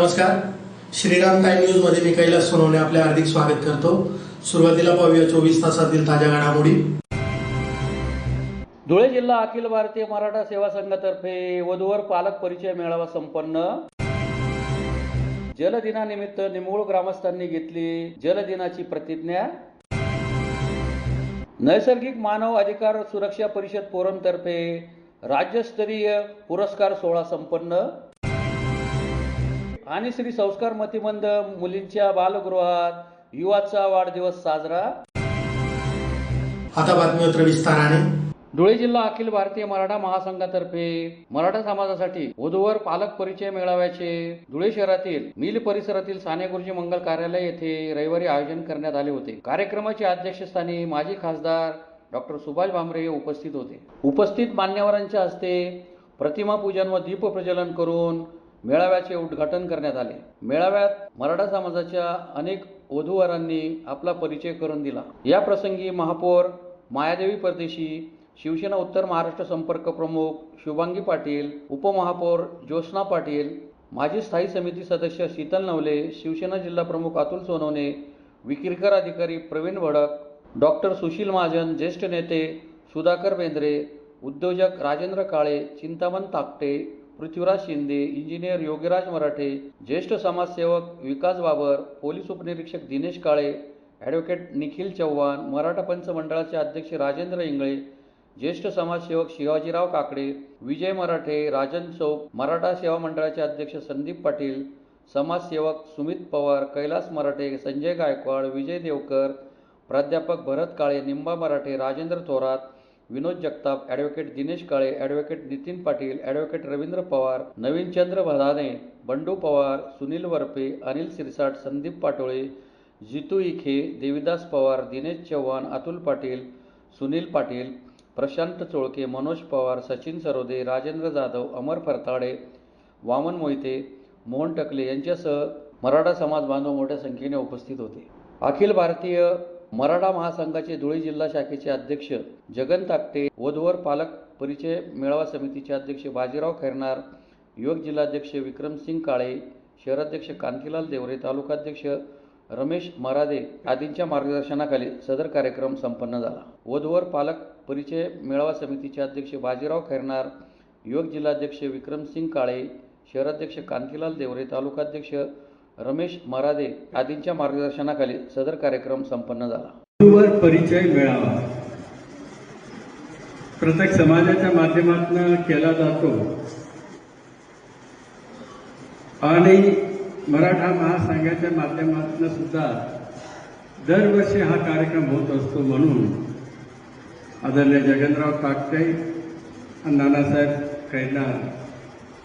नमस्कार. Shriram time news मध्ये मी कैलास सोनवणे आपले हार्दिक स्वागत करतो. सुरुवातीला पाहूया 24 तासातील ताज्या घडामोडी. धुळे जिल्हा अखिल भारतीय मराठा सेवा संघातर्फे वधूवर पालक परिचय मेळावा संपन्न. जलदिनानिमित्त निमूळ ग्रामस्थांनी घेतली जलदिनाची प्रतिज्ञा. नैसर्गिक मानव अधिकार सुरक्षा परिषद फोरमतर्फे राज्यस्तरीय पुरस्कार सोहळा संपन्न. आणि श्री संस्कार मतिमंद मुलींच्या बालगृहात युवाचा वाढदिवस साजरा. आता बातमीपत्र विस्ताराने. धुळे जिल्हा अखिल भारतीय मराठा महासंघातर्फे मराठा समाजासाठी वधूवर पालक परिचय मेळाव्याचे धुळे शहरातील मिल परिसरातील साने गुरुजी मंगल कार्यालय येथे रविवारी आयोजन करण्यात आले होते. कार्यक्रमाचे अध्यक्षस्थानी माजी खासदार डॉक्टर सुभाष भामरे उपस्थित होते. उपस्थित मान्यवरांच्या हस्ते प्रतिमा पूजन व दीप प्रज्वलन करून मेळाव्याचे उद्घाटन करण्यात आले. मेळाव्यात मराठा समाजाच्या अनेक वधूवरांनी आपला परिचय करून दिला. या प्रसंगी महापौर मायादेवी परदेशी, शिवसेना उत्तर महाराष्ट्र संपर्क प्रमुख शुभांगी पाटील, उपमहापौर ज्योत्स्ना पाटील, माजी स्थायी समिती सदस्य शीतल नवले, शिवसेना जिल्हा प्रमुख अतुल सोनवणे, विक्रीकर अधिकारी प्रवीण भडक, डॉक्टर सुशील महाजन, ज्येष्ठ नेते सुधाकर बेंद्रे, उद्योजक राजेंद्र काळे, चिंतामण ताकटे, पृथ्वीराज शिंदे, इंजिनियर योगीराज मराठे, ज्येष्ठ समाजसेवक विकास बाबर, पोलीस उपनिरीक्षक दिनेश काळे, ॲडव्होकेट निखिल चव्हाण, मराठा पंच मंडळाचे अध्यक्ष राजेंद्र इंगळे, ज्येष्ठ समाजसेवक शिवाजीराव काकडे, विजय मराठे, राजन चौक, मराठा सेवा मंडळाचे अध्यक्ष संदीप पाटील, समाजसेवक सुमित पवार, कैलास मराठे, संजय गायकवाड, विजय देवकर, प्राध्यापक भरत काळे, निंबा मराठे, राजेंद्र थोरात, विनोद जगताप, ॲडव्होकेट दिनेश काळे, ॲडव्होकेट नितीन पाटील, ॲडव्होकेट रवींद्र पवार, नवीनचंद्र भदाने, बंडू पवार, सुनील वरपे, अनिल सिरसाट, संदीप पाटोळे, जितू इखे, देविदास पवार, दिनेश चव्हाण, अतुल पाटील, सुनील पाटील, प्रशांत चोळके, मनोज पवार, सचिन सरोदे, राजेंद्र जाधव, अमर फरताडे, वामन मोहिते, मोहन टकले यांच्यासह मराठा समाज बांधव मोठ्या संख्येने उपस्थित होते. अखिल भारतीय मराठा महासंघाचे धुळे जिल्हा शाखेचे अध्यक्ष जगन ताकटे, वधूवर पालक परिचय मेळावा समितीचे अध्यक्ष बाजीराव खैरनार, युवक जिल्हाध्यक्ष विक्रमसिंग काळे, शहराध्यक्ष कांतीलाल देवरे, तालुकाध्यक्ष रमेश मरादे आदींच्या मार्गदर्शनाखाली सदर कार्यक्रम संपन्न झाला. वधूवर पालक परिचय मेळावा समितीचे अध्यक्ष बाजीराव खैरनार, युवक जिल्हाध्यक्ष विक्रमसिंग काळे, शहराध्यक्ष कांतीलाल देवरे, तालुकाध्यक्ष रमेश मरादे आदींच्या मार्गदर्शनाखाली सदर कार्यक्रम संपन्न झाला. वधूवर परिचय मेळावा प्रत्येक समाजाच्या माध्यमातून केला जातो आणि मराठा महासंघाच्या माध्यमातून सुद्धा दरवर्षी हा कार्यक्रम होत असतो. म्हणून आदरणीय जगनराव ताकटे आणि नानासाहेब खैरनार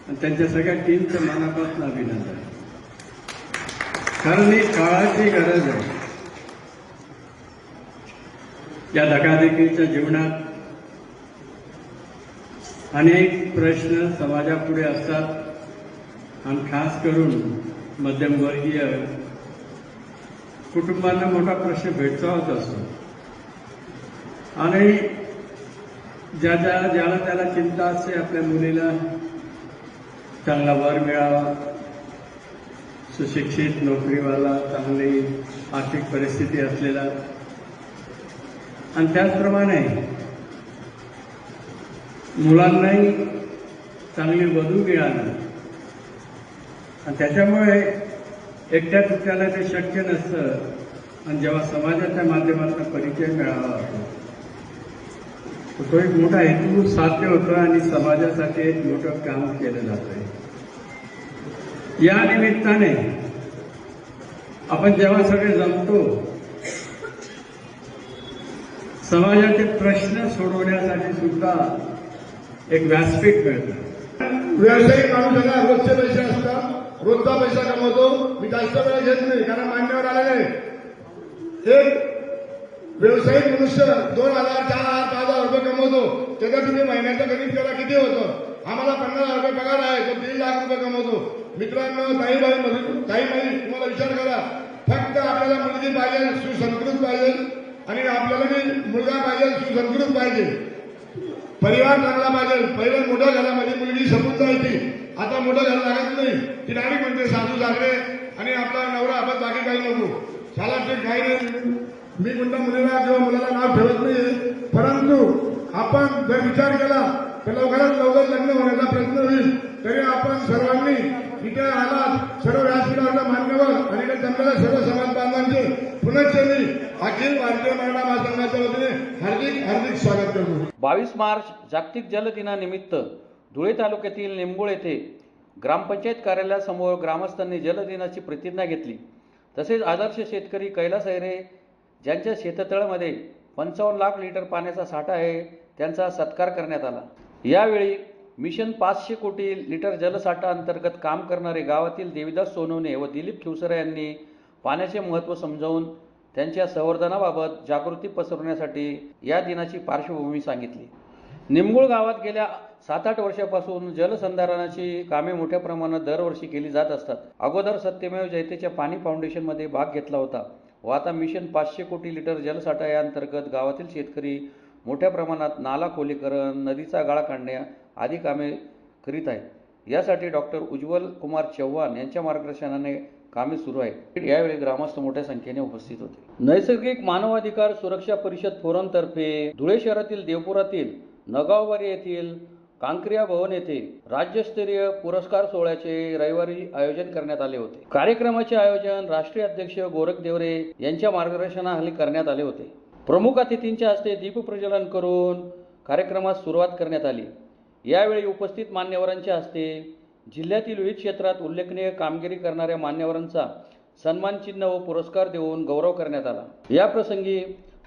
आणि त्यांच्या सगळ्या टीमचं मनापासून अभिनंदन. कारण ही काळाची गरज आहे. या धकाधकीच्या जीवनात अनेक प्रश्न समाजापुढे असतात आणि खास करून मध्यमवर्गीय कुटुंबांना मोठा प्रश्न भेडसावत असतो आणि ज्याला त्याला चिंता असते आपल्या मुलीला चांगला वर मिळावा, सुशिक्षित नोकरीवाला, चांगली आर्थिक परिस्थिती असलेला आणि त्याचप्रमाणे मुलांनाही चांगली वधू मिळाली आणि त्याच्यामुळे एकट्या तुकट्याला ते शक्य नसतं आणि जेव्हा समाजाच्या माध्यमातून परिचय मिळावा तो एक मोठा हेतू साध्य होतो आणि समाजासाठी एक मोठं काम केलं जातं. या निमित्ताने आपण जेव्हा सगळे जमतो समाजाचे प्रश्न सोडवण्यासाठी सुद्धा एक व्यासपीठ मिळतं. व्यावसायिक माणूसाला रोजचे पैसे असतात, रोजचा पैसा कमवतो. मी जास्त वेळा घेत नाही कारण मान्यवर आलेले आहे. एक व्यावसायिक मनुष्य 2,000, 4,000, 5,000 रुपये कमवतो. त्याचा तुम्ही महिन्याचा गणित करा किती होतं. आम्हाला 50,000 रुपये पगार आहे, तो 1.5 लाख रुपये कमवतो. मित्रांनो, ताईबाई तुम्हाला विचार करा. फक्त आपल्याला मुलगी पाहिजे, सुसंस्कृत पाहिजे आणि आपल्याला मुलगा पाहिजे, सुसंस्कृत पाहिजे, परिवार चांगला पाहिजे. पहिल्या मोठ्या घरामध्ये मुलगी समजून जायची आता मोठं झालं लागत नाही ती डायरेक्ट म्हणते सासू सासरे आणि आपला नवरा आपण बाकी काही नको. शाला ते काही नाही. मी कोणत्या मुलीला किंवा मुलाला नाव ठेवत नाही, परंतु आपण जर विचार केला तर लवकरात लवकर लग्न होण्याचा प्रश्न होईल. तरी आपण सर्वांनी इथे आलात सर्व व्यासपीठावरच्या मान्यवर आणि इथे जमलेल्या सर्व समाज बांधवांचे पुनश्च मी अखिल भारतीय मराठा महासंघाच्या वतीने हार्दिक हार्दिक स्वागत करतो. 22 मार्च जागतिक जल दिनानिमित्त धुळे तालुक्यातील निंबुळ येथे ग्रामपंचायत कार्यालयासमोर ग्रामस्थांनी जल दिनाची प्रतिज्ञा घेतली. तसेच आदर्श शेतकरी कैलास हैरे ज्यांच्या शेततळ्यामध्ये 55 लाख लिटर पाण्याचा साठा आहे त्यांचा सत्कार करण्यात आला. यावेळी मिशन 500 कोटी लिटर जलसाठा अंतर्गत काम करणारे गावातील देवीदास सोनवणे व दिलीप खिवसरे यांनी पाण्याचे महत्त्व समजावून त्यांच्या संवर्धनाबाबत जागृती पसरवण्यासाठी या दिनाची पार्श्वभूमी सांगितली. निंबुळ गावात गेल्या 7-8 वर्षापासून जलसंधारणाची कामे मोठ्या प्रमाणात दरवर्षी केली जात असतात. अगोदर सत्यमेव जयतेच्या पाणी फाउंडेशनमध्ये भाग घेतला होता व आता मिशन 500 कोटी लिटर जलसाठा या अंतर्गत गावातील शेतकरी मोठ्या प्रमाणात नाला खोलीकरण, नदीचा गाळा काढणे आदी कामे करीत आहेत. यासाठी डॉक्टर उज्ज्वल कुमार चव्हाण यांच्या मार्गदर्शनाने कामे सुरू आहेत. यावेळी ग्रामस्थ मोठ्या संख्येने उपस्थित होते. नैसर्गिक मानवाधिकार सुरक्षा परिषद फोरमतर्फे धुळे शहरातील देवपुरातील नगाववारी येथील कांक्रिया भवन येथे राज्यस्तरीय पुरस्कार सोहळ्याचे रविवारी आयोजन करण्यात आले होते. कार्यक्रमाचे आयोजन राष्ट्रीय अध्यक्ष गोरख देवरे यांच्या मार्गदर्शनाखाली करण्यात आले होते. प्रमुख अतिथींच्या हस्ते दीपप्रज्वलन करून कार्यक्रमास सुरुवात करण्यात आली. यावेळी उपस्थित मान्यवरांच्या हस्ते जिल्ह्यातील विविध क्षेत्रात उल्लेखनीय कामगिरी करणाऱ्या मान्यवरांचा सन्मान चिन्ह व पुरस्कार देऊन गौरव करण्यात आला. या प्रसंगी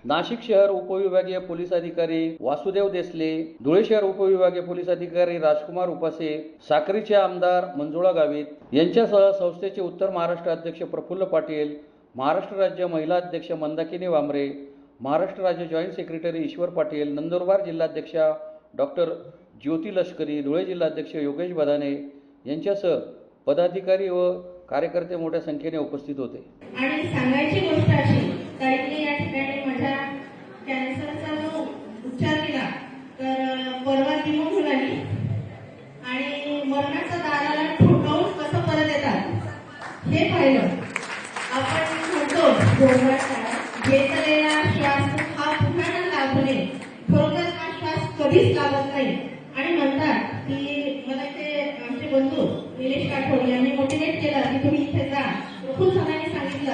नाशिक शहर उपविभागीय पोलीस अधिकारी वासुदेव देसले, धुळे शहर उपविभागीय पोलीस अधिकारी राजकुमार उपासे, साक्रीचे आमदार मंजुळा गावित यांच्यासह संस्थेचे उत्तर महाराष्ट्र अध्यक्ष प्रफुल्ल पाटील, महाराष्ट्र राज्य महिला अध्यक्ष मंदाकिनी वांबरे, महाराष्ट्र राज्य जॉईंट सेक्रेटरी ईश्वर पाटील, नंदुरबार जिल्हाध्यक्षा डॉक्टर ज्योती लष्करी, धुळे जिल्हाध्यक्ष योगेश बदाने यांच्यासह पदाधिकारी व कार्यकर्ते मोठ्या संख्येने उपस्थित होते. आणि सांगायची गोष्ट अशी की या ठिकाणी माझ्या कॅन्सरचा जो उपचार केला तर परवा दिमून झाली आणि मरणाच्या दाराला ठोकावून कसं परत येतात हे पाहिलं. आपण म्हणतो घेतलेला श्वास हा पुन्हा न लागू नये. खरोखर हा श्वास कधीच लागत नाही आणि म्हणतात की मला ते आमचे बंधू निलेश काठोड यांनी मोटिवेट केलं की तुम्ही इथे जा. खूप जणांनी सांगितलं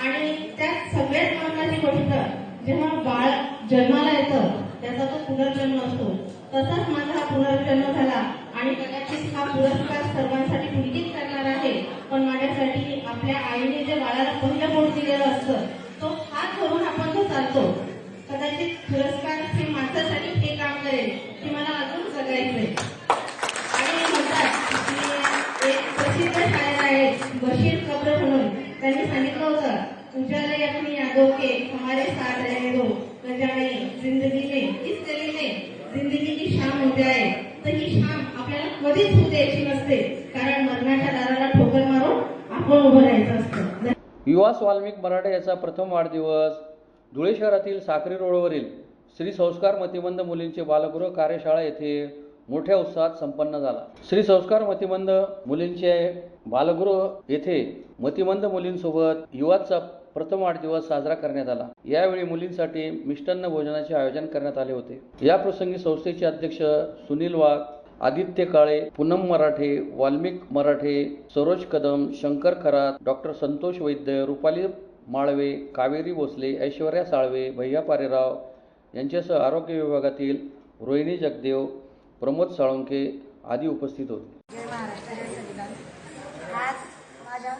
आणि त्यात सगळ्यात महत्वाची गोष्ट जेव्हा बाळ जन्माला येतं त्याचा तो पुनर्जन्म असतो. तसाच माझा हा पुनर्जन्म झाला आणि कदाचित हा पुरस्कार सर्वांसाठी पुलकित करणार आहे. पण माझ्यासाठी आपल्या आईने जे बाळाला पहिलं बोट दिलेलं असतं तो हात धरून आपण जो चालतो कदाचित पुरस्कार हे माझ्यासाठी हे काम करेल की मला अजून जगायचंय. आणि म्हणतात की एक प्रसिद्ध शायर आहे बशीर कब्र म्हणून, त्यांनी सांगितलं होतं उजाले अपनी यादों के हमारे साथ रहने दो, न जाने जिंदगी में किस गली में जिंदगी की शाम हो जाए. तर ही शाम आपल्याला कधीच होऊ द्यायची नसते कारण मरणाच्या दाराला ठोकर मारून आपण उभं राहायचं असतं. विवास वाल्मिक मराठे याचा प्रथम वाढदिवस धुळे शहरातील साक्री रोडवरील श्री संस्कार मतिमंद मुलींचे बालगृह कार्यशाळा येथे मोठ्या उत्साहात संपन्न झाला. श्री संस्कार मतिमंद मुलींचे बालगृह येथे मतिमंद मुलींसोबत युवाचा प्रथम वाढदिवस साजरा करण्यात आला. यावेळी मुलींसाठी मिष्टान्न भोजनाचे आयोजन करण्यात आले होते. या प्रसंगी संस्थेचे अध्यक्ष सुनील वाघ, आदित्य काळे, पूनम मराठे, वाल्मिक मराठे, सरोज कदम, शंकर खरात, डॉक्टर संतोष वैद्य, रुपाली माळवे, कावेरी भोसले, ऐश्वर्या साळवे, भैया पारेराव यांच्यासह आरोग्य विभागातील रोहिणी जगदेव, प्रमोद साळुंके आदी उपस्थित होते. जय महाराष्ट्र, जय संविधान. आज माझ्या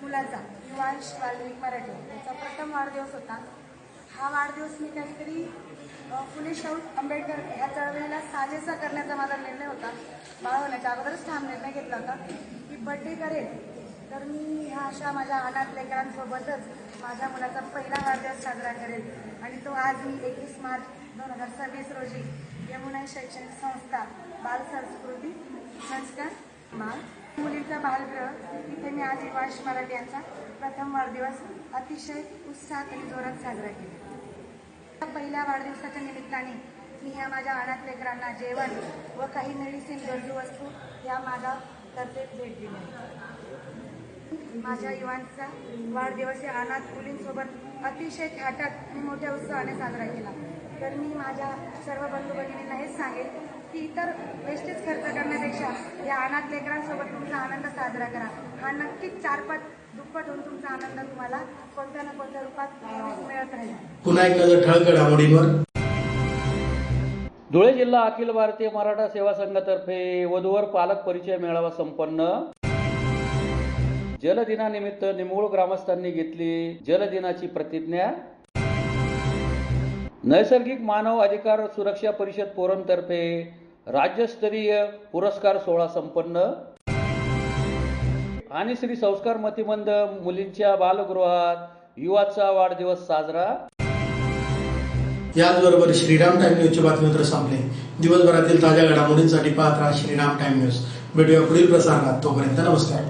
मुलाचा युवांश वाल्मिक मराठे याचा प्रथम वाढदिवस होता. हा वाढदिवस मी काहीतरी फुले शाहू आंबेडकर ह्या चळवळीला साजेसा करण्याचा माझा निर्णय होता. बाळ होण्याच्या अगोदरच ठाम निर्णय घेतला होता की बड्डे करेल तर मी ह्या अशा माझ्या अनाथ लेकरांसोबतच माझ्या मुलाचा पहिला वाढदिवस साजरा करेल. आणि तो आज मी 21 मार्च 2026 रोजी यमुना शैक्षणिक संस्था बाल संस्कृती संस्कार मुलींचा बालगृह इथे मी आज युवांश मराठे यांचा प्रथम वाढदिवस अतिशय उत्साहात आणि जोरात साजरा केला. पहिल्या वाढदिवसाच्या निमित्ताने मी ह्या माझ्या अनाथ लेकरांना जेवण व काही मेडिसिन गरजू वस्तू या माझ्या तर्फे भेट दिली. माझ्या युवांचा वाढदिवस या अनाथ मुलींसोबत अतिशय थाटात आणि मोठ्या उत्साहाने साजरा केला. तर मी माझ्या सर्व बंधू भगिनींना हेच सांगेन की इतर वेस्टेज खर्च करण्यापेक्षा या अनाथ लेकरांसोबत तुमचा आनंद साजरा करा. हा नक्कीच 4-5 दुप्पट होऊन तुमचा आनंद तुम्हाला कोणत्या ना कोणत्या रूपात मिळत राहील. पुन्हा एक नजर ठळक घडामोडींवर. धुळे जिल्हा अखिल भारतीय मराठा सेवा संघातर्फे वधूवर पालक परिचय मेळावा संपन्न. जलदिनानिमित्त निमुळ ग्रामस्थांनी घेतली जलदिनाची प्रतिज्ञा. नैसर्गिक मानव अधिकार सुरक्षा परिषद फोरमतर्फे राज्यस्तरीय पुरस्कार सोहळा संपन्न. आणि श्री संस्कार मतिमंद मुलींच्या बालगृहात युवाचा वाढदिवस साजरा. याचबरोबर श्रीराम टाइम न्यूजचे बातमीपत्र संपले. दिवसभरातील ताज्या घडामोडींसाठी पाहत राहा श्रीराम टाइम न्यूज. भेटूया पुढील प्रसारणात. तोपर्यंत नमस्कार.